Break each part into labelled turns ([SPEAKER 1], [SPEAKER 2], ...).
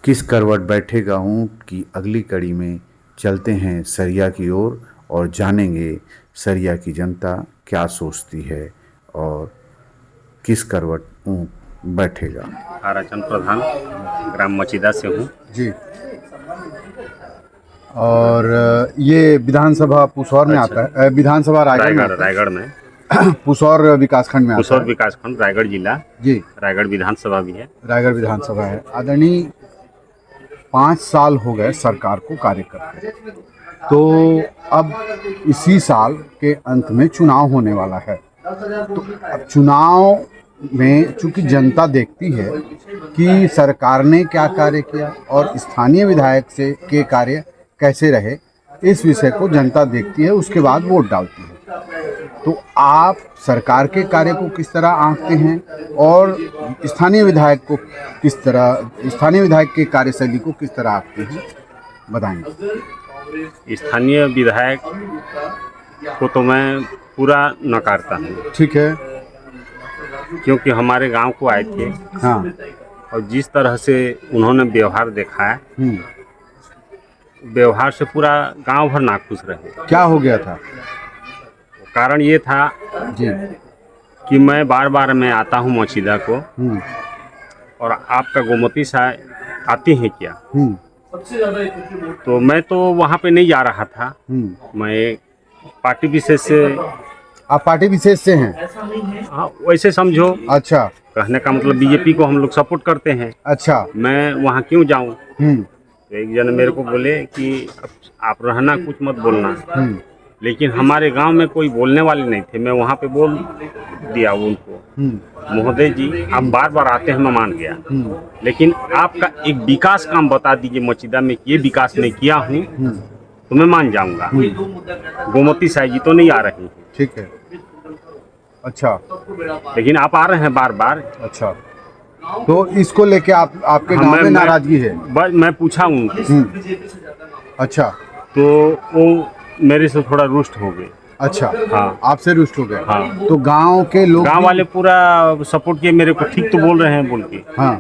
[SPEAKER 1] किस करवट बैठेगा ऊँट की अगली कड़ी में चलते हैं सरिया की ओर और जानेंगे सरिया की जनता क्या सोचती है और किस करवट ऊँट बैठेगा।
[SPEAKER 2] ताराचंद प्रधान, ग्राम मचीदा से हूँ
[SPEAKER 3] जी। और ये विधानसभा पुसौर में
[SPEAKER 2] अच्छा।
[SPEAKER 3] आता है, विधानसभा रायगढ़ में आता
[SPEAKER 2] रायगढ़ में
[SPEAKER 3] है। पुसौर विकासखंड में आता
[SPEAKER 2] पुसौर
[SPEAKER 3] है।
[SPEAKER 2] विकासखंड, रायगढ़ जिला।
[SPEAKER 3] जी,
[SPEAKER 2] रायगढ़ विधानसभा भी है।
[SPEAKER 3] रायगढ़ विधानसभा है। आदरणीय 5 साल हो गए सरकार को कार्य करते, तो अब इसी साल के अंत में चुनाव होने वाला है। तो अब चुनाव में चूंकि जनता देखती है कि सरकार ने क्या कार्य किया और स्थानीय विधायक से के कार्य कैसे रहे, इस विषय को जनता देखती है, उसके बाद वोट डालती है। तो आप सरकार के कार्य को किस तरह आंकते हैं और स्थानीय विधायक के कार्यशैली को किस तरह आंकते हैं, बताएंगे।
[SPEAKER 2] स्थानीय विधायक को तो मैं पूरा नकारता हूँ,
[SPEAKER 3] ठीक है।
[SPEAKER 2] क्योंकि हमारे गांव को आए थे।
[SPEAKER 3] हाँ।
[SPEAKER 2] और जिस तरह से उन्होंने व्यवहार देखा है, व्यवहार से पूरा गांव भर नाखुश रहे।
[SPEAKER 3] क्या हो गया था?
[SPEAKER 2] कारण ये था
[SPEAKER 3] जी
[SPEAKER 2] कि मैं बार बार मैं आता हूँ मचीदा को, और आपका गोमती सा आते हैं क्या, तो मैं तो वहाँ पे नहीं जा रहा था। मैं पार्टी विशेष से।
[SPEAKER 3] आप पार्टी विशेष से हैं?
[SPEAKER 2] हाँ, वैसे समझो।
[SPEAKER 3] अच्छा।
[SPEAKER 2] कहने का मतलब बीजेपी को हम लोग सपोर्ट करते हैं।
[SPEAKER 3] अच्छा।
[SPEAKER 2] मैं वहाँ क्यों जाऊँ? तो एक जन मेरे को बोले कि आप रहना, कुछ मत बोलना। लेकिन हमारे गांव में कोई बोलने वाले नहीं थे। मैं वहाँ पे बोल दिया उनको, महोदय जी आप बार बार आते हैं, मैं मान गया, लेकिन आपका एक विकास काम बता दीजिए मचीदा में, ये विकास मैं किया हूँ तो मैं मान जाऊंगा। गोमती साई जी तो नहीं आ रही हैं।
[SPEAKER 3] ठीक है। अच्छा।
[SPEAKER 2] लेकिन आप आ रहे हैं बार बार।
[SPEAKER 3] अच्छा, तो इसको लेके आपके गांव में नाराजगी है?
[SPEAKER 2] मैं पूछा उनको।
[SPEAKER 3] अच्छा।
[SPEAKER 2] तो वो मेरे से थोड़ा रुष्ट हो गए।
[SPEAKER 3] अच्छा।
[SPEAKER 2] हाँ,
[SPEAKER 3] आपसे रुष्ट हो गए?
[SPEAKER 2] हाँ।
[SPEAKER 3] तो गांव के लोग,
[SPEAKER 2] गांव वाले पूरा सपोर्ट किए मेरे को, ठीक तो बोल रहे हैं बोल के।
[SPEAKER 3] हाँ।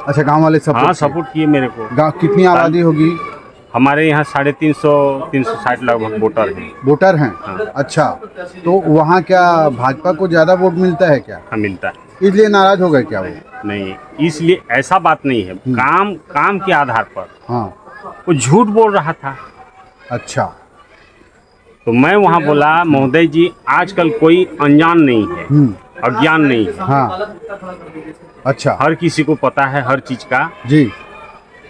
[SPEAKER 3] अच्छा, गांव वाले
[SPEAKER 2] सपोर्ट किए मेरे को।
[SPEAKER 3] गांव कितनी आबादी होगी?
[SPEAKER 2] हमारे यहाँ 350-360 लगभग वोटर हैं।
[SPEAKER 3] वोटर हैं? हाँ। अच्छा, तो वहाँ क्या भाजपा को ज़्यादा वोट मिलता है क्या?
[SPEAKER 2] हाँ, मिलता है।
[SPEAKER 3] इसलिए नाराज हो गए क्या वो?
[SPEAKER 2] नहीं, इसलिए ऐसा बात नहीं है। काम के आधार पर।
[SPEAKER 3] हाँ।
[SPEAKER 2] वो झूठ बोल रहा था।
[SPEAKER 3] अच्छा।
[SPEAKER 2] तो मैं वहाँ बोला, महोदय जी आजकल कोई अनजान नहीं है, अज्ञान नहीं है।
[SPEAKER 3] हाँ। अच्छा।
[SPEAKER 2] हर किसी को पता है हर चीज का।
[SPEAKER 3] जी।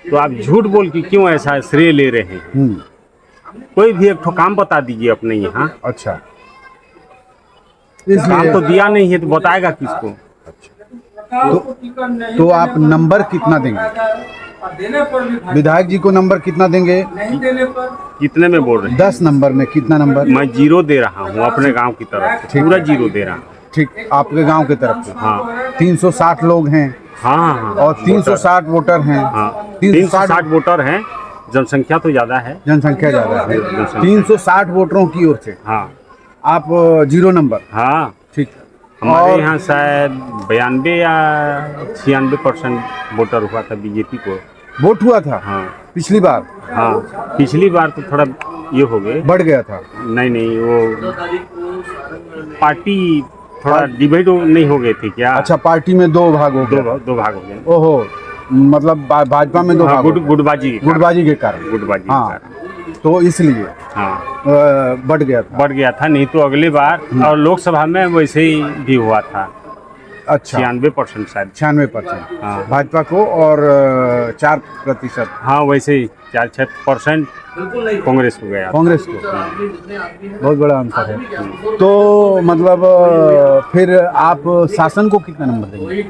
[SPEAKER 2] तो आप झूठ बोल के क्यों ऐसा श्रेय ले रहे हैं? कोई भी एक ठो काम बता दीजिए अपने यहाँ।
[SPEAKER 3] अच्छा।
[SPEAKER 2] काम तो दिया नहीं है तो बताएगा किसको?
[SPEAKER 3] तो आप नंबर कितना देंगे विधायक जी को? नंबर कितना देंगे?
[SPEAKER 2] कितने में बोल रहे हैं?
[SPEAKER 3] 10 नंबर में कितना नंबर?
[SPEAKER 2] मैं 0 दे रहा हूँ अपने गांव की तरफ से, पूरा 0 दे रहा हूँ।
[SPEAKER 3] ठीक, आपके गांव की तरफ से?
[SPEAKER 2] हाँ।
[SPEAKER 3] 360 लोग हैं।
[SPEAKER 2] हाँ।
[SPEAKER 3] और 360 वोटर हैं।
[SPEAKER 2] हाँ, 360 वोटर हैं। जनसंख्या तो ज़्यादा है।
[SPEAKER 3] जनसंख्या ज़्यादा है। 360 वोटरों की ओर से
[SPEAKER 2] हाँ।
[SPEAKER 3] आप 0 नंबर?
[SPEAKER 2] हाँ।
[SPEAKER 3] ठीक।
[SPEAKER 2] हमारे यहाँ शायद 92 या 96% वोटर हुआ था, बीजेपी को
[SPEAKER 3] वोट हुआ था।
[SPEAKER 2] हाँ,
[SPEAKER 3] पिछली बार?
[SPEAKER 2] हाँ, पिछली बार तो थोड़ा ये हो गए,
[SPEAKER 3] बढ़ गया था।
[SPEAKER 2] नहीं, वो पार्टी थोड़ा डिवाइड नहीं हो गए थे क्या?
[SPEAKER 3] अच्छा, पार्टी में 2 भाग हो गए?
[SPEAKER 2] दो भाग हो गए।
[SPEAKER 3] ओहो, मतलब भाजपा में 2 भाग?
[SPEAKER 2] गुटबाजी के कारण।
[SPEAKER 3] हाँ, तो इसलिए
[SPEAKER 2] हाँ
[SPEAKER 3] बढ़ गया था।
[SPEAKER 2] नहीं तो अगली बार और लोकसभा में वैसे ही भी हुआ था।
[SPEAKER 3] अच्छा,
[SPEAKER 2] 96% शायद।
[SPEAKER 3] 96%।
[SPEAKER 2] हाँ, भाजपा
[SPEAKER 3] भाजपा को और 4%।
[SPEAKER 2] हाँ, वैसे ही 4-6% कांग्रेस को गया।
[SPEAKER 3] कांग्रेस को। बहुत बड़ा अंतर है। तो मतलब फिर आप शासन को कितना नंबर देंगे?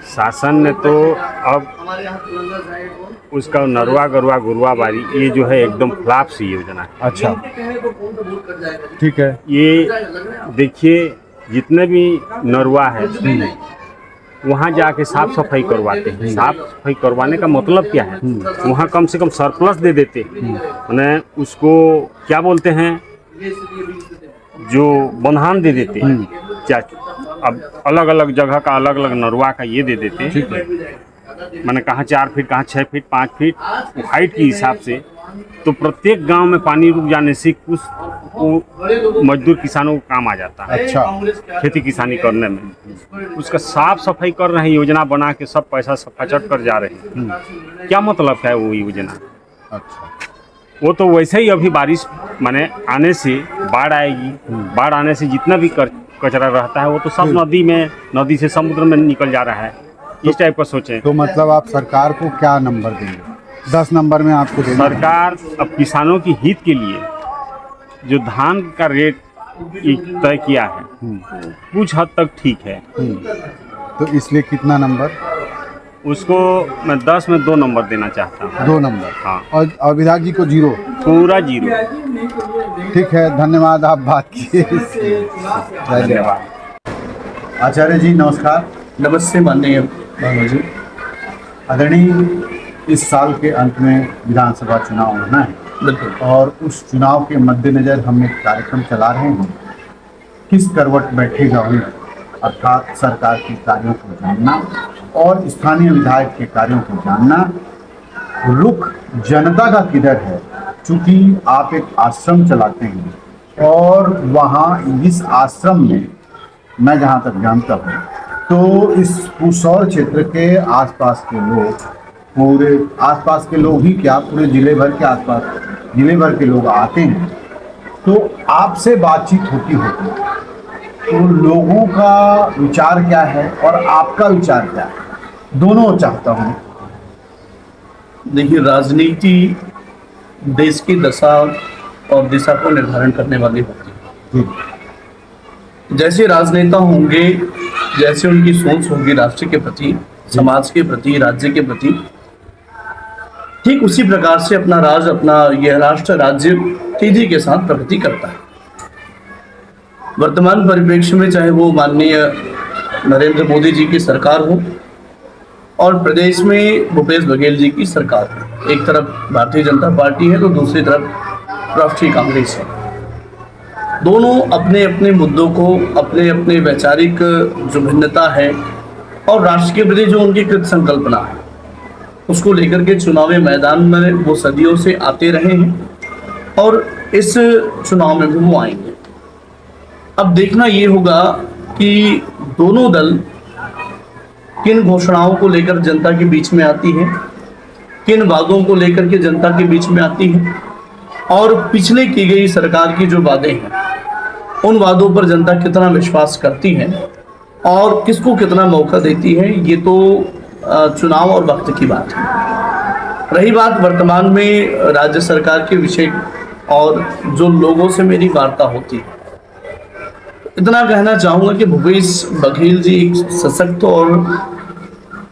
[SPEAKER 2] शासन में तो अब उसका नरवा गरवा गुरुआ बारी, ये जो है एकदम फ्लॉप सी योजना है।
[SPEAKER 3] अच्छा, ठीक है।
[SPEAKER 2] ये देखिए, जितने भी नरवा है वहाँ जाके साफ सफाई करवाते हैं। साफ सफाई करवाने का मतलब क्या है? वहाँ कम से कम सरप्लस दे देते, मैंने उसको क्या बोलते हैं, जो बंधान दे देते हैं। क्या अब अलग अलग जगह का अलग अलग नरवा का ये दे देते हैं, मैंने कहाँ 4 फीट, कहाँ 6 फीट, 5 फीट, वो हाइट के हिसाब से। तो प्रत्येक गांव में पानी रुक जाने से कुछ वो मजदूर किसानों को काम आ जाता है
[SPEAKER 3] अच्छा।
[SPEAKER 2] खेती किसानी करने में। उसका साफ सफाई कर रहे हैं, योजना बना के सब पैसा सब खचट कर जा रहे हैं। क्या मतलब है वो योजना?
[SPEAKER 3] अच्छा।
[SPEAKER 2] वो तो वैसे ही अभी बारिश माने आने से बाढ़ आएगी, बाढ़ आने से जितना भी कचरा रहता है वो तो सब नदी से समुद्र में निकल जा रहा है। इस टाइप का सोचें
[SPEAKER 3] तो मतलब आप सरकार को क्या नंबर देंगे? 10 नंबर में आपको देना है।
[SPEAKER 2] सरकार अब किसानों की हित के लिए जो धान का रेट तय किया है कुछ हद तक ठीक है।
[SPEAKER 3] तो इसलिए कितना नंबर?
[SPEAKER 2] उसको मैं 10 में 2 नंबर देना चाहता हूँ।
[SPEAKER 3] 2 नंबर।
[SPEAKER 2] हाँ।
[SPEAKER 3] और विधायक जी को 0?
[SPEAKER 2] पूरा 0।
[SPEAKER 3] ठीक है, धन्यवाद, आप बात किए।
[SPEAKER 2] धन्यवाद।
[SPEAKER 3] आचार्य जी नमस्कार।
[SPEAKER 4] नमस्ते माननीय बाबू जी।
[SPEAKER 3] आदरणीय, इस साल के अंत में विधानसभा चुनाव होना है
[SPEAKER 4] बिल्कुल।
[SPEAKER 3] और उस चुनाव के मद्देनज़र हम एक कार्यक्रम चला रहे हैं, किस करवट बैठेगा हूँ, अर्थात सरकार के कार्यों को जानना और स्थानीय विधायक के कार्यों को जानना। रुख जनता का किधर है, चूँकि आप एक आश्रम चलाते हैं और वहाँ इस आश्रम में मैं जहाँ तक जानता हूँ तो इस पुसौर क्षेत्र के आसपास के लोग, पूरे आसपास के लोग ही क्या, पूरे जिले भर के आसपास जिले भर के लोग आते हैं, तो आपसे बातचीत होती तो लोगों का विचार क्या है और आपका विचार क्या है, दोनों चाहता हूँ।
[SPEAKER 4] देखिए, राजनीति देश की दशा और दिशा को निर्धारण करने वाली होती है। जैसे राजनेता होंगे, जैसे उनकी सोच होगी राष्ट्र के प्रति, समाज के प्रति, राज्य के प्रति, ठीक उसी प्रकार से अपना यह राष्ट्र राज्य तेजी के साथ प्रगति करता है। वर्तमान परिप्रेक्ष्य में चाहे वो माननीय नरेंद्र मोदी जी की सरकार हो और प्रदेश में भूपेश बघेल जी की सरकार हो, एक तरफ भारतीय जनता पार्टी है तो दूसरी तरफ राष्ट्रीय कांग्रेस है। दोनों अपने अपने मुद्दों को, अपने अपने वैचारिक जो भिन्नता है और राष्ट्र के प्रति जो उनकी कृत संकल्पना है, उसको लेकर के चुनावी मैदान में वो सदियों से आते रहे हैं और इस चुनाव में भी वो आएंगे। अब देखना ये होगा कि दोनों दल किन घोषणाओं को लेकर जनता के बीच में आती है, किन वादों को लेकर के जनता के बीच में आती है और पिछले की गई सरकार की जो वादे हैं उन वादों पर जनता कितना विश्वास करती है और किसको कितना मौका देती है। ये तो चुनाव और वक्त की बात है। रही बात वर्तमान में राज्य सरकार के विषय और जो लोगों से मेरी वार्ता होती है, इतना कहना चाहूँगा कि भूपेश बघेल जी एक सशक्त और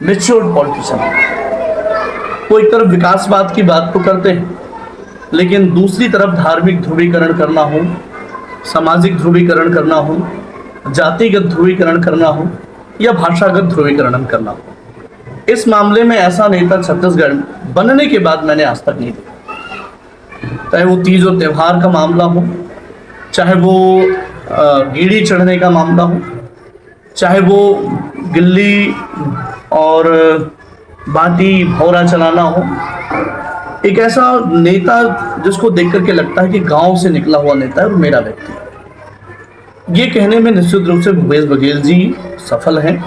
[SPEAKER 4] मैच्योर्ड पॉलिटिशियन है। वो एक तरफ विकासवाद की बात तो करते हैं, लेकिन दूसरी तरफ धार्मिक ध्रुवीकरण करना हो, सामाजिक ध्रुवीकरण करना हो, जातिगत ध्रुवीकरण करना हो या भाषागत ध्रुवीकरण करना हो, इस मामले में ऐसा नेता छत्तीसगढ़ बनने के बाद मैंने आज तक नहीं देखा। चाहे वो तीज और त्यौहार का मामला हो, चाहे वो गीड़ी चढ़ने का मामला हो, चाहे वो गिल्ली और बाटी भौरा चलाना हो, एक ऐसा नेता जिसको देख करके लगता है कि गांव से निकला हुआ नेता है और मेरा व्यक्ति। ये कहने में निश्चित रूप से भूपेश बघेल जी सफल हैं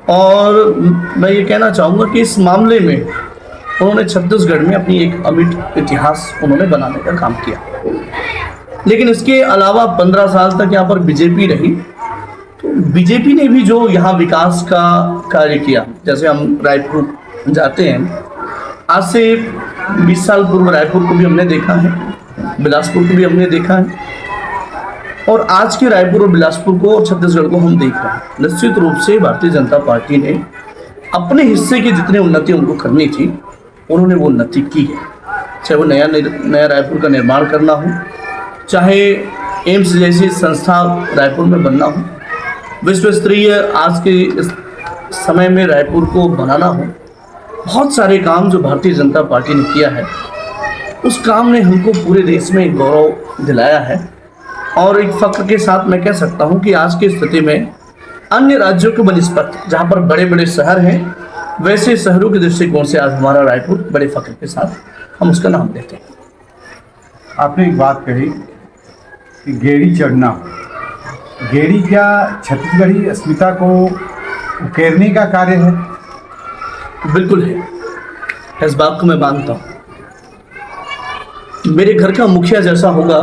[SPEAKER 4] और मैं ये कहना चाहूँगा कि इस मामले में उन्होंने छत्तीसगढ़ में अपनी एक अमिट इतिहास उन्होंने बनाने का काम किया। लेकिन इसके अलावा 15 साल तक यहाँ पर बीजेपी रही, तो बीजेपी ने भी जो यहाँ विकास का कार्य किया, जैसे हम रायपुर जाते हैं, आज से 20 साल पूर्व रायपुर को भी हमने देखा है, बिलासपुर को भी हमने देखा है और आज के रायपुर और बिलासपुर को और छत्तीसगढ़ को हम देख रहे हैं। निश्चित रूप से भारतीय जनता पार्टी ने अपने हिस्से की जितनी उन्नति उनको करनी थी उन्होंने वो उन्नति की है। चाहे वो नया रायपुर का निर्माण करना हो, चाहे एम्स जैसी संस्था रायपुर में बनना हो, विश्व स्तरीय आज के इस समय में रायपुर को बनाना हो, बहुत सारे काम जो भारतीय जनता पार्टी ने किया है, उस काम ने हमको पूरे देश में एक गौरव दिलाया है। और एक फख्र के साथ मैं कह सकता हूं कि आज की स्थिति में अन्य राज्यों के बनिस्पत, जहां पर बड़े बड़े शहर हैं वैसे शहरों के दृष्टिकोण से आज हमारा रायपुर बड़े फख्र के साथ हम उसका नाम लेते हैं।
[SPEAKER 3] आपने एक बात कही कि गेड़ी चढ़ना, गेड़ी क्या छत्तीसगढ़ी अस्मिता को उकेरने का कार्य है?
[SPEAKER 4] बिल्कुल है, इस बात को मैं मानता हूँ। मेरे घर का मुखिया जैसा होगा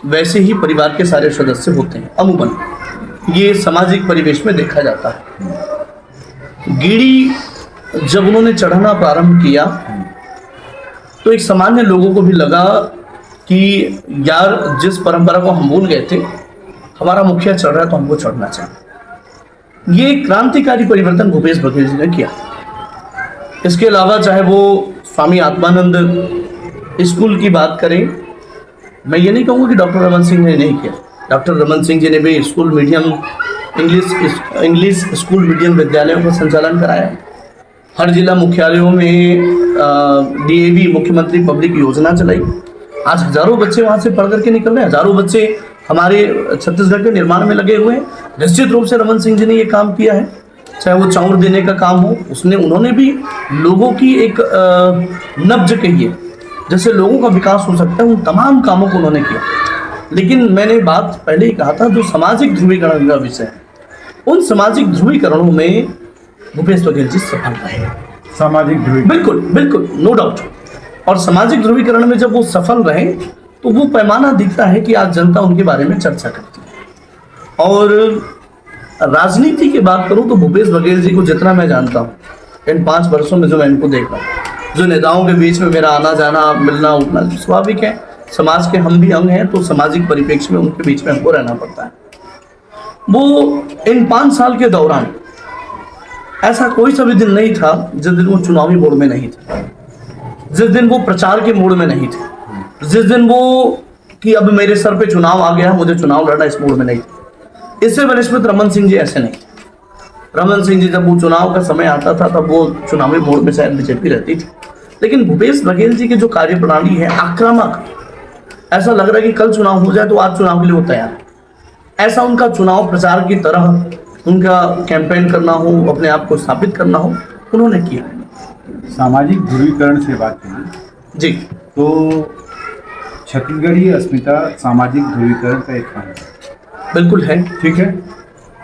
[SPEAKER 4] वैसे ही परिवार के सारे सदस्य होते हैं, अमूमन ये सामाजिक परिवेश में देखा जाता है। गीड़ी जब उन्होंने चढ़ाना प्रारंभ किया तो एक सामान्य लोगों को भी लगा कि यार जिस परंपरा को हम भूल गए थे, हमारा मुखिया चढ़ रहा है तो हमको चढ़ना चाहिए। ये क्रांतिकारी परिवर्तन भूपेश बघेल जी ने किया। इसके अलावा चाहे वो स्वामी आत्मानंद स्कूल की बात करें, मैं ये नहीं कहूँगा कि डॉक्टर रमन सिंह ने नहीं किया। डॉक्टर रमन सिंह जी ने भी school medium English school medium विद्यालयों का संचालन कराया। हर जिला मुख्यालयों में DAV मुख्यमंत्री पब्लिक योजना चलाई। आज हजारों बच्चे वहाँ से पढ़ करके निकल रहे हैं, हजारों बच्चे हमारे छत्तीसगढ़ के निर्माण में लगे हुए हैं। निश्चित रूप से रमन सिंह जी ने ये काम किया है, चाहे वो चाउर देने का काम हो, उन्होंने भी लोगों की एक नब्ज कहिए, जैसे लोगों का विकास हो सकता है, उन तमाम कामों को उन्होंने किया। लेकिन मैंने बात पहले ही कहा था, जो सामाजिक ध्रुवीकरण का विषय है, उन सामाजिक ध्रुवीकरणों में भूपेश बघेल जी सफल रहे।
[SPEAKER 3] सामाजिक ध्रुवीकरण,
[SPEAKER 4] बिल्कुल बिल्कुल, नो डाउट। और सामाजिक ध्रुवीकरण में जब वो सफल रहे तो वो पैमाना दिखता है कि आज जनता उनके बारे में चर्चा करती है। और राजनीति की बात करूं तो भूपेश बघेल जी को जितना मैं जानता हूं, इन 5 वर्षों में जो मैं इनको देख रहा हूं, जो नेताओं के बीच में मेरा आना जाना, मिलना उठना स्वाभाविक है, समाज के हम भी अंग हैं, तो सामाजिक परिप्रेक्ष्य में उनके बीच में हमको रहना पड़ता है। वो इन 5 साल के दौरान ऐसा कोई सा भी दिन नहीं था जिस दिन वो चुनावी मोड में नहीं थे, जिस दिन वो प्रचार के मोड में नहीं थे, जिस दिन वो कि अब मेरे सर पे चुनाव आ गया, मुझे चुनाव लड़ना, इस मोड में नहीं थे। इससे बनिस्पत रमन सिंह जी ऐसे नहीं थे। रमन सिंह जी जब वो चुनाव का समय आता था तब वो चुनावी मोड में शायद बीजेपी रहती थी। लेकिन भूपेश बघेल जी की जो कार्यप्रणाली है आक्रामक, ऐसा लग रहा है कि कल चुनाव हो जाए तो आज चुनाव के लिए वो तैयार है। ऐसा उनका चुनाव प्रचार की तरह उनका कैंपेन करना हो, अपने आप को स्थापित करना हो, उन्होंने किया।
[SPEAKER 3] सामाजिक ध्रुवीकरण से बात करें
[SPEAKER 4] जी,
[SPEAKER 3] तो छत्तीसगढ़ी अस्मिता सामाजिक ध्रुवीकरण का एक अंग है।
[SPEAKER 4] बिल्कुल है,
[SPEAKER 3] ठीक है।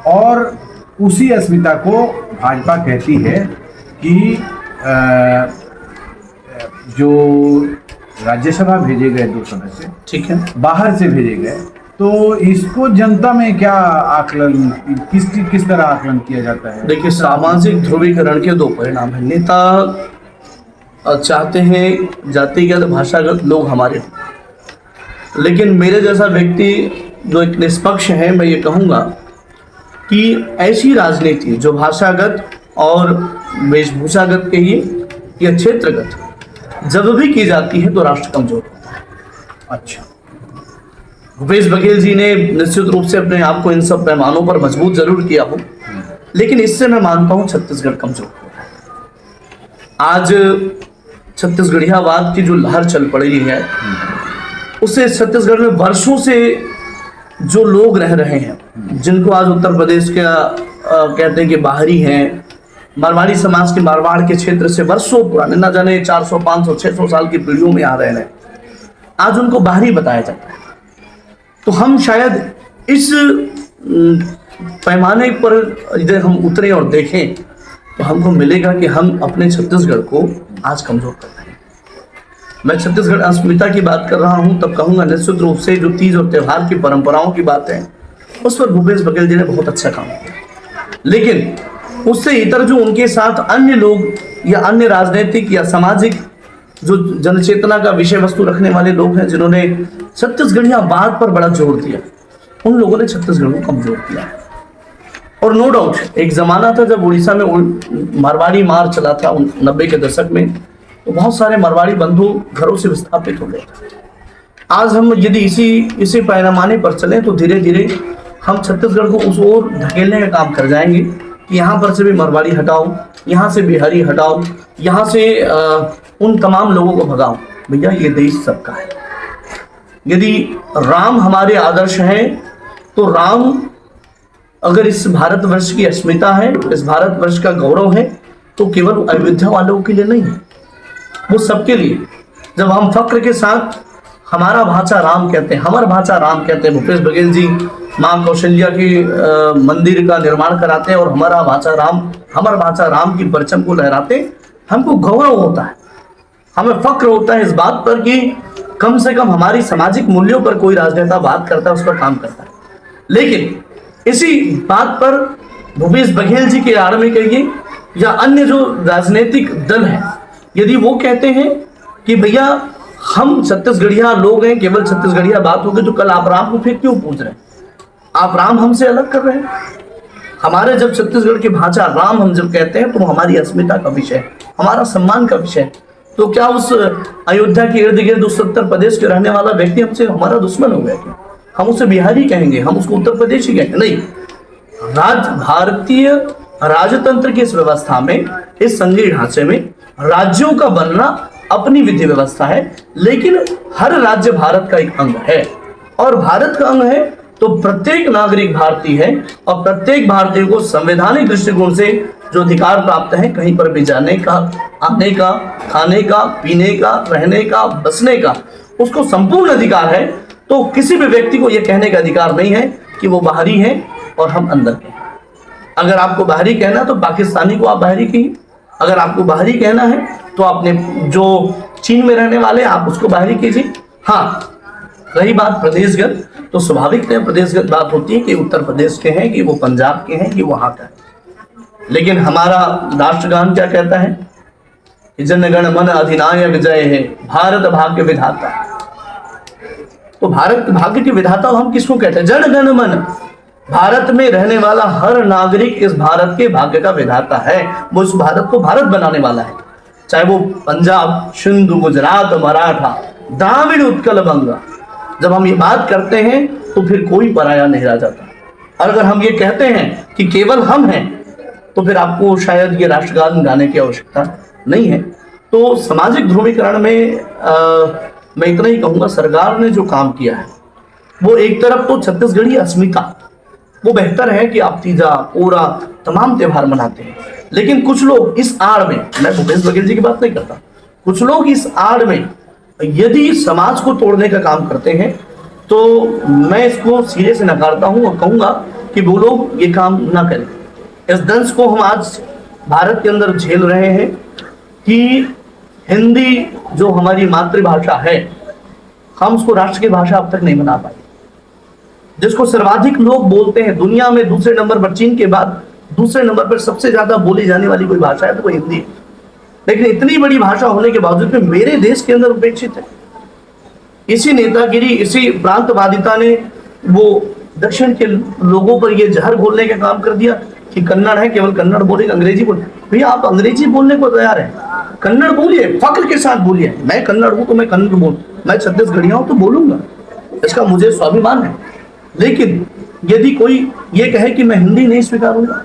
[SPEAKER 3] और उसी अस्मिता को भाजपा कहती है कि जो राज्यसभा भेजे गए 2 सदस्य,
[SPEAKER 4] ठीक है,
[SPEAKER 3] बाहर से भेजे गए, तो इसको जनता में क्या आकलन, किस तरह आकलन किया जाता है?
[SPEAKER 4] देखिए, सामाजिक ध्रुवीकरण के 2 परिणाम हैं। नेता चाहते हैं जातिगत भाषागत लोग हमारे, लेकिन मेरे जैसा व्यक्ति जो एक निष्पक्ष है, मैं ये कहूँगा कि ऐसी राजनीति जो भाषागत और वेशभूषागत कहिए या क्षेत्रगत जब भी की जाती है तो राष्ट्र कमजोर होता है।
[SPEAKER 3] अच्छा,
[SPEAKER 4] भूपेश बघेल जी ने निश्चित रूप से अपने आप को इन सब पैमानों पर मजबूत जरूर किया हो, लेकिन इससे मैं मानता हूं छत्तीसगढ़ कमजोर हो रहा है। आज छत्तीसगढ़ियावाद की जो लहर चल पड़ी है, उससे छत्तीसगढ़ में वर्षों से जो लोग रह रहे हैं, जिनको आज उत्तर प्रदेश का कहते हैं कि बाहरी हैं, मारवाड़ी समाज के मारवाड़ के क्षेत्र से वर्षों पुराने, न जाने 400, 500, 600 साल की पीढ़ियों में आ रहे हैं, आज उनको बाहरी बताया जाता है। तो हम शायद इस पैमाने पर यदि हम उतरे और देखें तो हमको मिलेगा कि हम अपने छत्तीसगढ़ को आज कमजोर कर रहे हैं। मैं छत्तीसगढ़ अस्मिता की बात कर रहा हूं, तब कहूंगा निश्चित रूप से जो तीज और त्यौहार की परंपराओं की बात है, उस पर भूपेश बघेल जी ने बहुत अच्छा काम किया। लेकिन उससे इतर जो उनके साथ अन्य लोग या अन्य राजनीतिक या सामाजिक जो जनचेतना का विषय वस्तु रखने वाले लोग हैं, जिन्होंने छत्तीसगढ़ियावाद पर बड़ा जोर दिया, उन लोगों ने छत्तीसगढ़ को कमजोर किया। और नो डाउट एक जमाना था जब उड़ीसा में मारवाड़ी मार चला था 90 के दशक में, तो बहुत सारे मारवाड़ी बंधु घरों से विस्थापित हो गए। आज हम यदि इसी पैमाने पर चलें तो धीरे धीरे हम छत्तीसगढ़ को उस ओर धकेलने का काम कर जाएंगे कि यहाँ पर से भी मारवाड़ी हटाओ, यहाँ से बिहारी हटाओ, यहाँ से उन तमाम लोगों को भगाओ। भैया, ये देश सबका है। यदि राम हमारे आदर्श हैं तो राम अगर इस भारतवर्ष की अस्मिता है, इस भारतवर्ष का गौरव है, तो केवल अयोध्या वालों के लिए नहीं है, वो सबके लिए। जब हम फक्र के साथ हमारा भाषा राम कहते हैं, हमारा भाषा राम कहते हैं, भूपेश बघेल जी माँ कौशल्या की मंदिर का निर्माण कराते हैं और हमारा भाषा राम की परचम को लहराते हैं, हमको गौरव होता है, हमें फक्र होता है इस बात पर कि कम से कम हमारी सामाजिक मूल्यों पर कोई राजनेता बात करता है, उस पर काम करता है। लेकिन इसी बात पर भूपेश बघेल जी के आड़ में कहिए या अन्य जो राजनीतिक दल है, यदि वो कहते हैं कि भैया हम छत्तीसगढ़िया लोग हैं, केवल छत्तीसगढ़िया बात होगी, तो कल आप राम को फिर क्यों पूछ रहे हैं? आप राम हमसे अलग कर रहे हैं। हमारे जब छत्तीसगढ़ की भाषा राम हम जब कहते हैं तो हमारी अस्मिता का विषय है, हमारा सम्मान का विषय है। तो क्या उस अयोध्या के इर्द गिर्द उस उत्तर प्रदेश के रहने वाला व्यक्ति हमसे हमारा दुश्मन हो गया क्या? हम उसे बिहारी कहेंगे, हम उसको उत्तर प्रदेशी कहेंगे? नहीं। भारतीय राजतंत्र की इस व्यवस्था में, इस संघीय ढांचे में राज्यों का बनना अपनी विधि व्यवस्था है, लेकिन हर राज्य भारत का एक अंग है, और भारत का अंग है तो प्रत्येक नागरिक भारतीय है, और प्रत्येक भारतीय को संवैधानिक दृष्टिकोण से जो अधिकार प्राप्त है, कहीं पर भी जाने का, आने का, खाने का, पीने का, रहने का, बसने का, उसको संपूर्ण अधिकार है। तो किसी भी व्यक्ति को यह कहने का अधिकार नहीं है कि वो बाहरी है और हम अंदर के। अगर आपको बाहरी कहना तो पाकिस्तानी को आप बाहरी कहिए, अगर आपको बाहरी कहना है तो आपने जो चीन में रहने वाले आप उसको बाहरी कीजिए। हाँ, रही बात प्रदेशगत, तो स्वाभाविक है प्रदेशगत बात होती है कि उत्तर प्रदेश के हैं, कि वो पंजाब के हैं, कि वहाँ का है। लेकिन हमारा राष्ट्रगान क्या कहता है कि जनगण मन अधिनायक जय है, भारत भाग्य विधाता। तो भारत भाग्य के विधाता हम किसको कहते हैं? जनगण मन, भारत में रहने वाला हर नागरिक इस भारत के भाग्य का विधाता है, वो इस भारत को भारत बनाने वाला है। चाहे वो पंजाब, सिंधु, गुजरात, मराठा, द्राविड़, उत्कल, बंगा। जब हम ये बात करते हैं तो फिर कोई पराया नहीं रह जाता। और अगर हम ये कहते हैं कि केवल हम हैं, तो फिर आपको शायद ये राष्ट्रगान गाने की आवश्यकता नहीं है। तो सामाजिक ध्रुवीकरण में मैं इतना ही कहूँगा, सरकार ने जो काम किया है वो एक तरफ तो छत्तीसगढ़ी अस्मिता, वो बेहतर है कि आप तीजा, पूरा तमाम त्यौहार मनाते हैं, लेकिन कुछ लोग इस आड़ में, मैं भूपेश बघेल जी की बात नहीं करता, कुछ लोग इस आड़ में यदि समाज को तोड़ने का काम करते हैं तो मैं इसको सिरे से नकारता हूं और कहूंगा कि वो लोग ये काम ना करें। इस दंश को हम आज भारत के अंदर झेल रहे हैं कि हिंदी जो हमारी मातृभाषा है, हम उसको राष्ट्र की भाषा अब तक नहीं बना पाए, जिसको सर्वाधिक लोग बोलते हैं दुनिया में। दूसरे नंबर पर, चीन के बाद दूसरे नंबर पर सबसे ज्यादा बोली जाने वाली कोई भाषा है तो वो हिंदी है। लेकिन इतनी बड़ी भाषा होने के बावजूद भी मेरे देश के अंदर उपेक्षित है। इसी नेतागिरी, इसी प्रांतवादिता ने वो दक्षिण के लोगों पर ये जहर घोलने का काम कर दिया कि कन्नड़ है, केवल कन्नड़ बोलेंगे, अंग्रेजी बोले। भैया आप अंग्रेजी बोलने को तैयार है, कन्नड़ बोलिए, फक्र के साथ बोलिए। मैं कन्नड़ हूं तो मैं कन्नड़ बोल, मैं छत्तीसगढ़िया हूं तो बोलूंगा, इसका मुझे स्वाभिमान है। लेकिन यदि कोई ये कहे कि मैं हिंदी नहीं स्वीकारूंगा,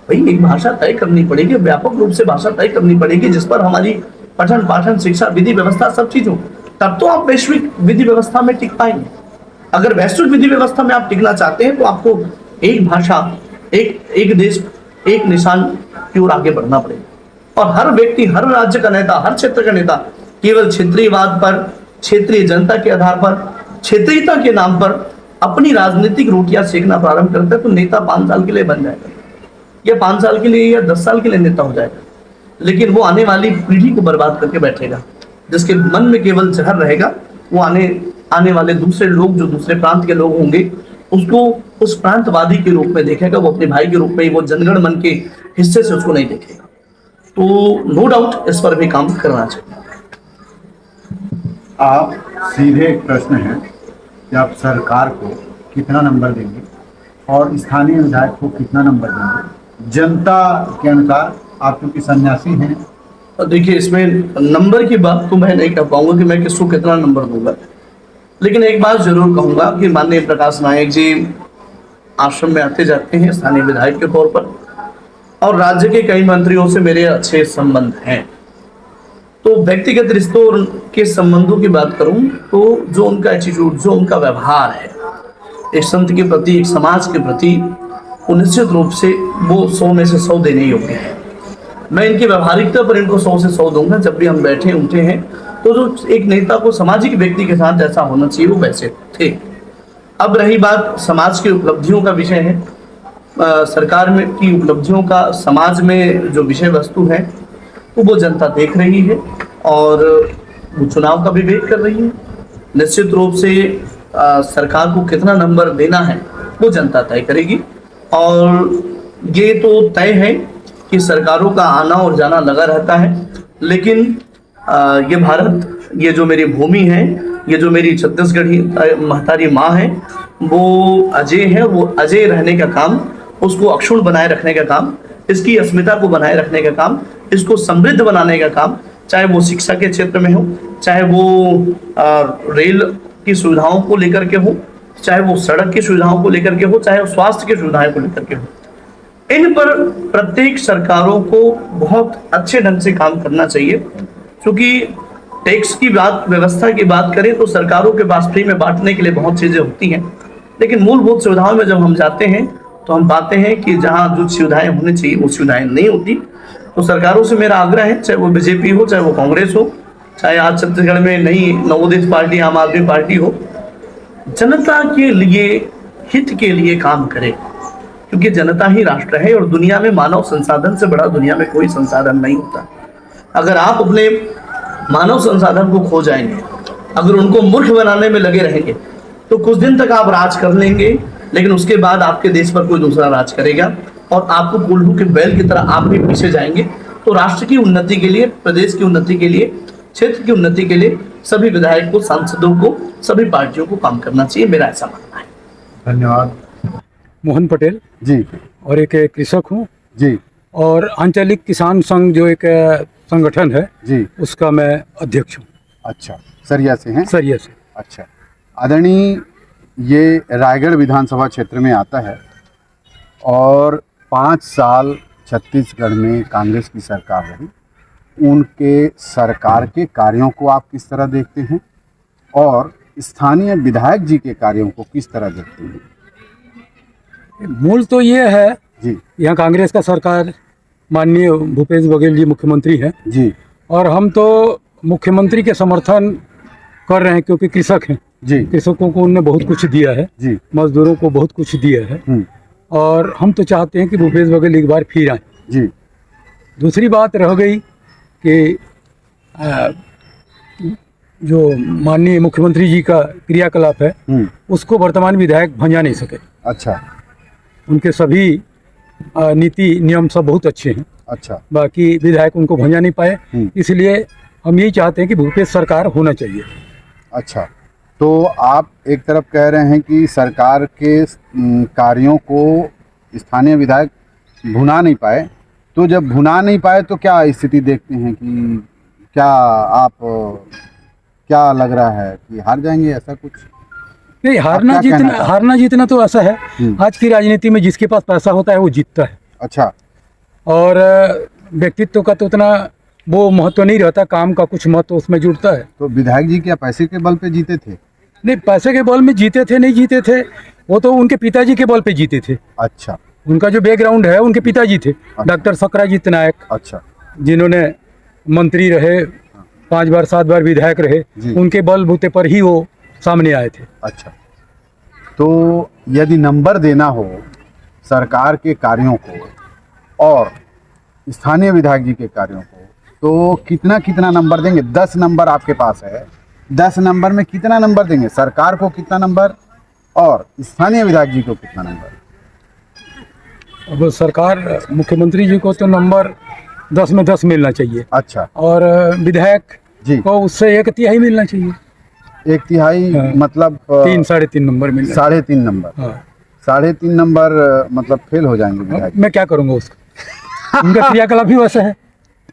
[SPEAKER 4] भाई एक भाषा तय करनी पड़ेगी, व्यापक रूप से भाषा तय करनी पड़ेगी, जिस पर हमारी पठन पाठन, शिक्षा, विधि व्यवस्था सब चीज हो, तब तो आप वैश्विक विधि व्यवस्था में टिक पाएंगे। अगर वैश्विक विधि व्यवस्था में आप टिकना चाहते हैं तो आपको एक भाषा, एक देश, एक निशान की ओर आगे बढ़ना पड़ेगा। और हर व्यक्ति, हर राज्य का नेता, हर क्षेत्र का नेता केवल क्षेत्रीयवाद पर, क्षेत्रीय जनता के आधार पर, क्षेत्रीयता के नाम पर अपनी राजनीतिक रोटियां सेकना प्रारंभ करता है तो नेता 5 साल के लिए बन जाएगा, या 5 साल के लिए या 10 साल के लिए नेता हो जाएगा, लेकिन वो आने वाली पीढ़ी को बर्बाद करके बैठेगा। जिसके मन में केवल जहर रहेगा, वो आने वाले दूसरे लोग, जो दूसरे प्रांत के लोग होंगे, उसको उस प्रांतवादी के रूप में देखेगा, वो अपने भाई के रूप में, वो जनगण मन के हिस्से से उसको नहीं देखेगा। तो नो डाउट इस पर भी काम करना चाहिए।
[SPEAKER 3] आप सीधे एक प्रश्न है कि आप सरकार को कितना नंबर देंगे और स्थानीय विधायक को कितना नंबर देंगे जनता के अनुसार? आप क्योंकि सन्यासी हैं।
[SPEAKER 4] देखिए, इसमें नंबर की बात तो मैं नहीं कह पाऊंगा कि मैं किसको कितना नंबर दूंगा, लेकिन एक बात जरूर कहूंगा कि माननीय प्रकाश नायक जी आश्रम में आते जाते हैं स्थानीय विधायक के तौर पर, और राज्य के कई मंत्रियों से मेरे अच्छे संबंध हैं। तो व्यक्तिगत रिश्तों के संबंधों की बात करूं तो जो उनका एटीट्यूड, जो उनका व्यवहार है एक संत के प्रति, एक समाज के प्रति, वो निश्चित रूप से वो 100 में से 100 देने योग्य है। मैं इनकी व्यवहारिकता पर इनको 100 से 100 दूंगा। जब भी हम बैठे उठे हैं तो जो एक नेता को सामाजिक व्यक्ति के साथ जैसा होना चाहिए वो वैसे थे। अब रही बात समाज की उपलब्धियों का विषय है, सरकार में की उपलब्धियों का समाज में जो विषय वस्तु है तो वो जनता देख रही है और वो चुनाव का भी वेट कर रही है। निश्चित रूप से सरकार को कितना नंबर देना है वो जनता तय करेगी और ये तो तय है कि सरकारों का आना और जाना लगा रहता है, लेकिन ये भारत, ये जो मेरी भूमि है, ये जो मेरी छत्तीसगढ़ी महतारी माँ है, वो अजय है। वो अजय रहने का काम, उसको अक्षुण्ण बनाए रखने का काम, इसकी अस्मिता को बनाए रखने का काम, इसको समृद्ध बनाने का काम, चाहे वो शिक्षा के क्षेत्र में हो, चाहे वो रेल की सुविधाओं को लेकर के हो, चाहे वो सड़क की सुविधाओं को लेकर के हो, चाहे वो स्वास्थ्य की सुविधाओं को लेकर के हो, इन पर प्रत्येक सरकारों को बहुत अच्छे ढंग से काम करना चाहिए। क्योंकि टैक्स की बात, व्यवस्था की बात करें तो सरकारों के पास फ्री में बांटने के लिए बहुत चीज़ें होती हैं, लेकिन मूलभूत सुविधाओं में जब हम जाते हैं तो हम पाते हैं कि जहाँ जो सुविधाएं होनी चाहिए वो सुविधाएं नहीं होती। तो सरकारों से मेरा आग्रह है, चाहे वो बीजेपी हो, चाहे वो कांग्रेस हो, चाहे आज छत्तीसगढ़ में नई नवोदित पार्टी आम आदमी पार्टी हो, जनता के लिए, हित के लिए काम करे। क्योंकि जनता ही राष्ट्र है और दुनिया में मानव संसाधन से बड़ा दुनिया में कोई संसाधन नहीं होता। अगर आप अपने मानव संसाधन को खो जाएंगे, अगर उनको मूर्ख बनाने में लगे रहेंगे तो कुछ दिन तक आप राज कर लेंगे, लेकिन उसके बाद आपके देश पर कोई दूसरा राज करेगा और आपको कोल्हू के बैल की तरह आप भी पीछे जाएंगे। तो राष्ट्र की उन्नति के लिए, प्रदेश की उन्नति के लिए, क्षेत्र की उन्नति के लिए सभी विधायकों, सांसदों को, सभी पार्टियों को काम करना चाहिए, मेरा ऐसा मानना है।
[SPEAKER 3] धन्यवाद।
[SPEAKER 5] मोहन पटेल
[SPEAKER 3] जी
[SPEAKER 5] और एक कृषक हूँ
[SPEAKER 3] जी
[SPEAKER 5] और आंचलिक किसान संघ जो एक संगठन है
[SPEAKER 3] जी,
[SPEAKER 5] उसका मैं अध्यक्ष हूँ।
[SPEAKER 3] अच्छा, सरिया से हैं?
[SPEAKER 5] सरिया से।
[SPEAKER 3] अच्छा, आदरणीय, ये रायगढ़ विधानसभा क्षेत्र में आता है और 5 साल छत्तीसगढ़ में कांग्रेस की सरकार रही। उनके सरकार के कार्यों को आप किस तरह देखते हैं और स्थानीय विधायक जी के कार्यों को किस तरह देखते हैं?
[SPEAKER 5] मूल तो ये है
[SPEAKER 3] जी
[SPEAKER 5] यहाँ कांग्रेस का सरकार, माननीय भूपेश बघेल जी मुख्यमंत्री हैं
[SPEAKER 3] जी
[SPEAKER 5] और हम तो मुख्यमंत्री के समर्थन कर रहे हैं क्योंकि कृषक हैं
[SPEAKER 3] जी
[SPEAKER 5] कृषकों को उनने बहुत कुछ दिया है,
[SPEAKER 3] जी
[SPEAKER 5] मजदूरों को बहुत कुछ दिया है और हम तो चाहते हैं कि भूपेश बघेल एक बार फिर आए।
[SPEAKER 3] जी।
[SPEAKER 5] दूसरी बात रह गई कि जो माननीय मुख्यमंत्री जी का क्रियाकलाप है उसको वर्तमान विधायक भंजा नहीं सके।
[SPEAKER 3] अच्छा
[SPEAKER 5] उनके सभी नीति नियम सब बहुत अच्छे हैं,
[SPEAKER 3] अच्छा,
[SPEAKER 5] बाकी विधायक उनको भंजा नहीं पाए, इसलिए हम यही चाहते हैं कि भूपेश सरकार होना चाहिए।
[SPEAKER 3] अच्छा, तो आप एक तरफ कह रहे हैं कि सरकार के कार्यों को स्थानीय विधायक भुना नहीं पाए, तो जब भुना नहीं पाए तो क्या स्थिति देखते हैं कि क्या आप, क्या लग रहा है कि हार जाएंगे, ऐसा कुछ?
[SPEAKER 5] नहीं, हारना जीतना तो ऐसा है, आज की राजनीति में जिसके पास पैसा होता है वो जीतता है।
[SPEAKER 3] अच्छा,
[SPEAKER 5] और व्यक्तित्व का तो उतना वो महत्व नहीं रहता, काम का कुछ महत्व उसमें जुड़ता है।
[SPEAKER 3] तो विधायक जी क्या पैसे के बल पे जीते थे?
[SPEAKER 5] नहीं, पैसे के बल में जीते थे, नहीं जीते थे, वो तो उनके पिताजी के बल पे जीते थे।
[SPEAKER 3] अच्छा,
[SPEAKER 5] उनका जो बैकग्राउंड है उनके पिताजी थे, डॉक्टर सकराजीत नायक। अच्छा, जिन्होंने मंत्री रहे, 5 बार 7 बार विधायक रहे, उनके बलबूते पर ही वो सामने आए थे।
[SPEAKER 3] अच्छा, तो यदि नंबर देना हो सरकार के कार्यों को और स्थानीय विधायक जी के कार्यों को, तो कितना कितना नंबर देंगे? 10 नंबर आपके पास है, 10 नंबर में कितना नंबर देंगे? सरकार को कितना नंबर और स्थानीय विधायक जी को कितना नंबर?
[SPEAKER 5] अब सरकार, मुख्यमंत्री जी को तो नंबर 10 में 10 मिलना चाहिए।
[SPEAKER 3] अच्छा,
[SPEAKER 5] और विधायक
[SPEAKER 3] जी
[SPEAKER 5] को उससे 1/3 मिलना चाहिए।
[SPEAKER 3] 1/3 मतलब
[SPEAKER 5] 3 साढ़े 3 नंबर मिलना।
[SPEAKER 3] 3.5 नंबर?
[SPEAKER 5] हाँ,
[SPEAKER 3] 3.5 नंबर मतलब फेल हो जाएंगे विधायक।
[SPEAKER 5] मैं क्या करूँगा उसको, उनका क्रियाकलाप भी वैसा है।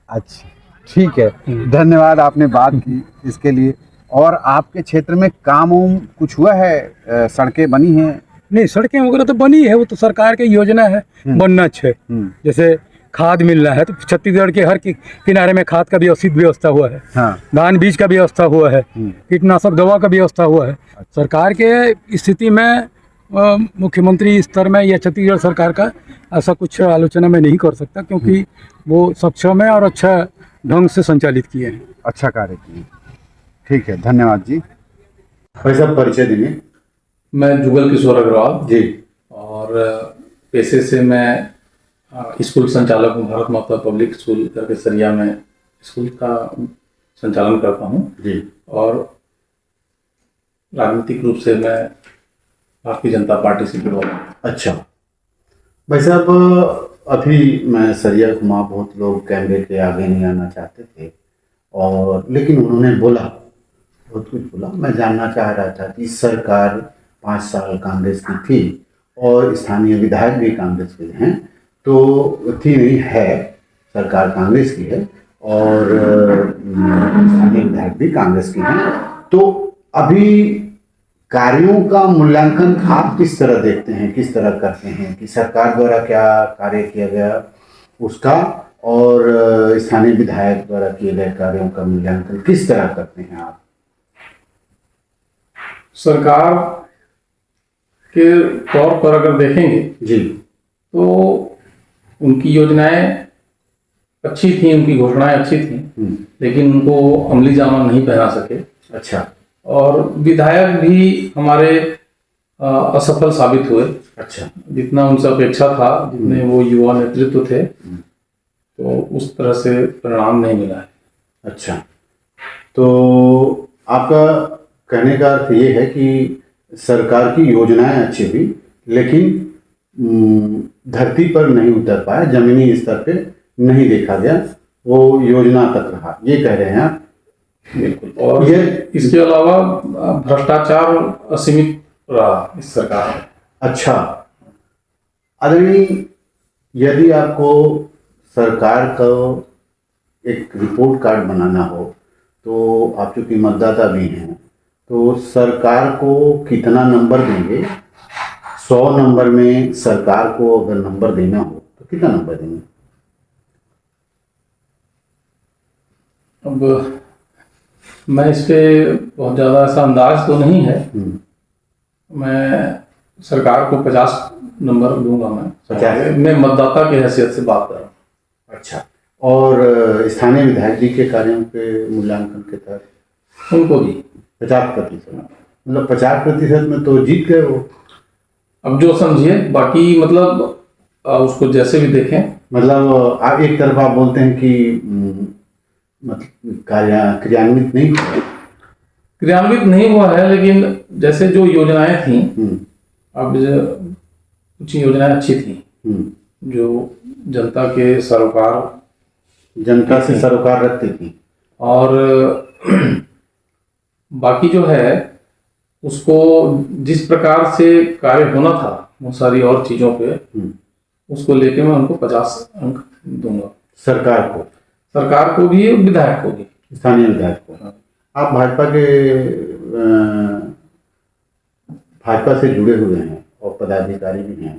[SPEAKER 3] अच्छा, ठीक है, धन्यवाद, आपने बात की इसके लिए। और आपके क्षेत्र में काम कुछ हुआ है? सड़कें बनी हैं?
[SPEAKER 5] नहीं, सड़कें वगैरह तो बनी है, वो तो सरकार की योजना है, बनना चाहिए। जैसे खाद मिलना है तो छत्तीसगढ़ के हर किनारे में खाद का व्यवस्थित व्यवस्था हुआ है। हाँ। धान बीज का व्यवस्था हुआ है, कीटनाशक दवा का व्यवस्था हुआ है। सरकार के स्थिति में मुख्यमंत्री स्तर में या छत्तीसगढ़ सरकार का ऐसा कुछ आलोचना मैं नहीं कर सकता, क्योंकि वो सक्षम है और अच्छा ढंग से संचालित किए हैं।
[SPEAKER 3] अच्छा कार्य किए। ठीक है, धन्यवाद जी। भाई साहब परिचय देंगे।
[SPEAKER 6] मैं जुगल किशोर अग्रवाल
[SPEAKER 3] जी।
[SPEAKER 6] और पेशे से मैं स्कूल संचालक हूँ। भारत माता पब्लिक स्कूल करके सरिया में स्कूल का संचालन करता हूँ
[SPEAKER 3] जी।
[SPEAKER 6] और राजनीतिक रूप से मैं भारतीय जनता पार्टी से जुड़ा हूँ।
[SPEAKER 1] अच्छा भाई साहब, अभी मैं सरिया घुमा, बहुत लोग कैमरे के आगे नहीं आना चाहते थे और लेकिन उन्होंने बोला, बहुत कुछ बोला। मैं जानना चाह रहा था कि सरकार 5 साल कांग्रेस की थी और स्थानीय विधायक भी कांग्रेस के हैं, तो थी नहीं है, सरकार कांग्रेस की है और स्थानीय विधायक भी कांग्रेस के हैं, तो अभी कार्यों का मूल्यांकन आप किस तरह देखते हैं, किस तरह करते हैं कि सरकार द्वारा क्या कार्य किया गया उसका, और स्थानीय विधायक द्वारा किए गए कार्यों का मूल्यांकन किस तरह करते हैं आप?
[SPEAKER 6] सरकार के तौर पर अगर देखेंगे
[SPEAKER 1] जी,
[SPEAKER 6] तो उनकी योजनाएं अच्छी थी, उनकी घोषणाएं अच्छी थी, लेकिन उनको अमली जामा नहीं पहना सके।
[SPEAKER 1] अच्छा।
[SPEAKER 6] और विधायक भी हमारे असफल साबित हुए।
[SPEAKER 1] अच्छा।
[SPEAKER 6] जितना उनसे अपेक्षा था, जितने वो युवा नेतृत्व थे, तो उस तरह से परिणाम नहीं मिला है।
[SPEAKER 1] अच्छा, तो आपका कहने का अर्थ ये है कि सरकार की योजनाएं अच्छी हुई लेकिन धरती पर नहीं उतर पाया, जमीनी स्तर पे नहीं देखा गया, वो योजना तक रहा, ये कह रहे हैं आप?
[SPEAKER 6] बिल्कुल। और ये इसके अलावा भ्रष्टाचार असीमित रहा इस सरकार में।
[SPEAKER 1] अच्छा, आदरणीय, यदि आपको सरकार का एक रिपोर्ट कार्ड बनाना हो तो आप चूंकि मतदाता भी हैं, तो सरकार को कितना नंबर देंगे? 100 नंबर में सरकार को अगर नंबर देना हो तो कितना नंबर देंगे?
[SPEAKER 6] अब मैं इस पे बहुत ज़्यादा ऐसा अंदाज तो नहीं है। मैं सरकार को 50 नंबर दूंगा। मैं मतदाता की हैसियत से बात कर रहा हूँ।
[SPEAKER 1] अच्छा, और स्थानीय विधायक जी के कार्यों के मूल्यांकन के तहत
[SPEAKER 6] उनको भी
[SPEAKER 1] 50%, मतलब 50% में तो जीत गए वो।
[SPEAKER 6] अब जो समझिए, बाकी मतलब उसको जैसे भी देखें।
[SPEAKER 1] मतलब आप एक तरफ आप बोलते हैं कि मतलब क्रियान्वित
[SPEAKER 6] नहीं हुआ है, लेकिन जैसे जो योजनाएं थी, अब कुछ योजनाएं अच्छी थी जो जनता से
[SPEAKER 1] सरोकार रखती थी,
[SPEAKER 6] और बाकी जो है उसको जिस प्रकार से कार्य होना था वो सारी और चीज़ों पे, उसको लेके मैं उनको 50 अंक दूंगा। सरकार को भी, विधायक को भी,
[SPEAKER 1] स्थानीय विधायक को। आप भाजपा से जुड़े हुए हैं और पदाधिकारी भी हैं,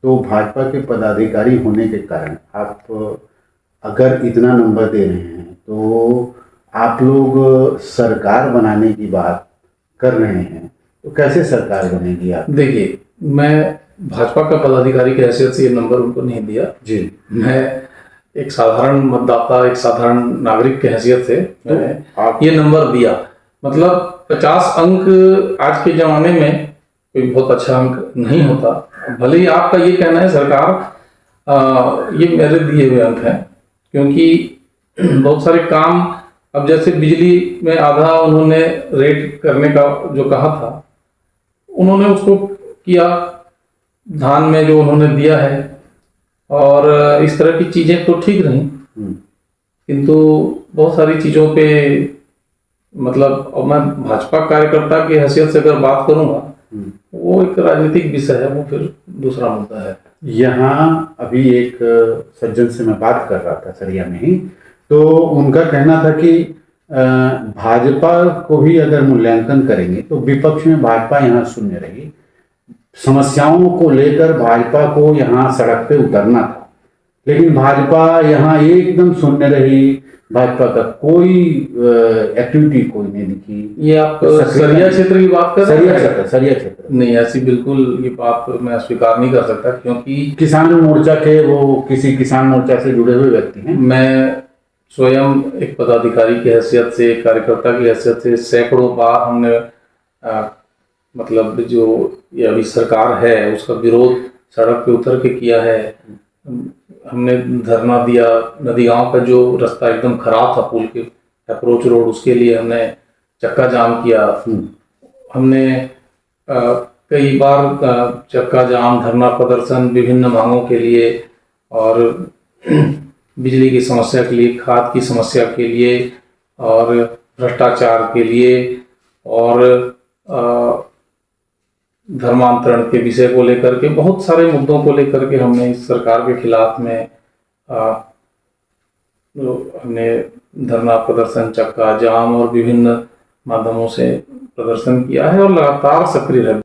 [SPEAKER 1] तो भाजपा के पदाधिकारी होने के कारण आप अगर इतना नंबर दे रहे हैं तो आप लोग सरकार बनाने की बात कर रहे हैं, तो कैसे सरकार बनेगी? आप
[SPEAKER 6] देखिए, मैं भाजपा का पदाधिकारी की हैसियत से ये नंबर उनको नहीं दिया जी। मैं एक साधारण मतदाता, एक साधारण नागरिक की हैसियत से मैंने ये नंबर दिया। मतलब 50 अंक आज के ज़माने में कोई बहुत अच्छा अंक नहीं होता। भले ही आपका ये कहना है सरकार, ये मेरे दिए हुए अंक हैं, क्योंकि बहुत सारे काम, अब जैसे बिजली में आधा उन्होंने रेट करने का जो कहा था, उन्होंने उसको किया। धान में जो उन्होंने दिया है और इस तरह की चीज़ें तो ठीक रहीं, किंतु बहुत सारी चीज़ों पे मतलब, और मैं भाजपा कार्यकर्ता की हैसियत से अगर बात करूँगा, वो एक राजनीतिक विषय है, वो फिर दूसरा मुद्दा है।
[SPEAKER 1] यहाँ अभी एक सज्जन से मैं बात कर रहा था सरिया में ही, तो उनका कहना था कि भाजपा को भी अगर मूल्यांकन करेंगे तो विपक्ष में भाजपा यहाँ शून्य रही। समस्याओं को लेकर भाजपा को यहाँ सड़क पे उतरना था, लेकिन भाजपा यहाँ एकदम शून्य रही, भाजपा का कोई एक्टिविटी कोई नहीं दिखी।
[SPEAKER 6] ये आप सरिया क्षेत्र की बात कर रहे हैं?
[SPEAKER 1] सरिया क्षेत्र
[SPEAKER 6] नहीं, ऐसी बिल्कुल ये बात मैं स्वीकार नहीं कर सकता, क्योंकि
[SPEAKER 1] किसान मोर्चा के वो किसी किसान मोर्चा से जुड़े हुए व्यक्ति हैं।
[SPEAKER 6] मैं स्वयं एक पदाधिकारी की हैसियत से, एक कार्यकर्ता की हैसियत से सैकड़ों बार हमने मतलब जो ये अभी सरकार है उसका विरोध सड़क पे उतर के किया है। हमने धरना दिया, नदी गांव का जो रास्ता एकदम खराब था, पुल के अप्रोच रोड, उसके लिए हमने चक्का जाम किया। हमने कई बार चक्का जाम, धरना प्रदर्शन विभिन्न मांगों के लिए, और बिजली की समस्या के लिए, खाद की समस्या के लिए, और भ्रष्टाचार के लिए, और धर्मांतरण के विषय को लेकर के, बहुत सारे मुद्दों को लेकर के हमने इस सरकार के खिलाफ में हमने धरना प्रदर्शन, चक्का जाम और विभिन्न माध्यमों से प्रदर्शन किया है और लगातार सक्रिय रहे।